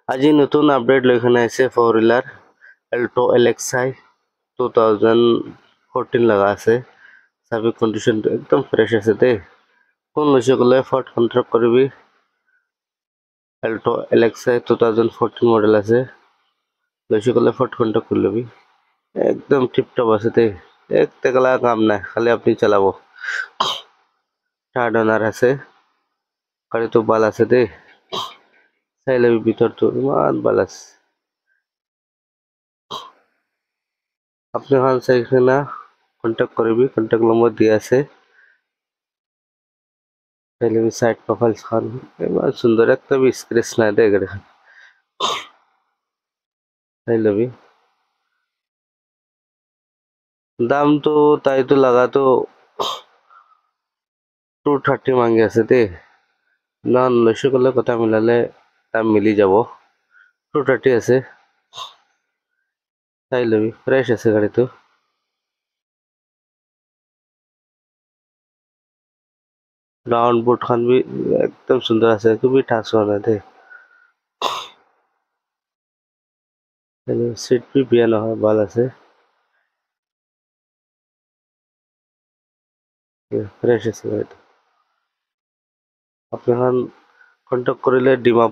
আজি নতুন আপডেট লৈ কেনে আছে ফ'ৰ হুইলাৰ এল্টো LXi 2014 লগা আছে সাৰ্ভিস কন্ডিশনটো একদম ফ্ৰেশ আছে দে কোন লৈছে গলে ফৰ্ড কন্ট্ৰাক্ট কৰিবি এল্টো LXi 2014 মডেল আছে লৈছে গলে ফৰ্ড কন্ট্ৰাক্ট কৰি লবি একদম টিপ টপ আছে দে এক টেকলা কাম নাই খালি আপনি চালাব থার্ড ওনার আছে গাড়িটো ভাল আছে দে চাই লবি ভিতৰটো ইমান ভাল আছে আপনি হাল চাই কিনা কন্ট্যাক্ট করবি কন্ট্যাক্ট নম্বর দিয়ে আছে তাহলে সাইড প্রোফাইল খান এবার সুন্দর একটা বি স্ক্র্যাচ না দেয় গাড়ি তাই লবি দাম তো তাই তো লাগা তো 230 মাঙ্গি আছে দে না লইছে গলে কথা মিলালে দাম মিলি যাব 230 আছে তাই লবি ফ্রেশ আছে গাড়িটো राउंड बोर्ड खान भी एकदम सुंदर আছে কবি ঠাস হোৱা নাই দে সিট भी বিয়া নহয় ভাল আছে ফ্ৰেশ আছে গাড়িটো আপনি কন্টাক্ট কৰিলে ডিমা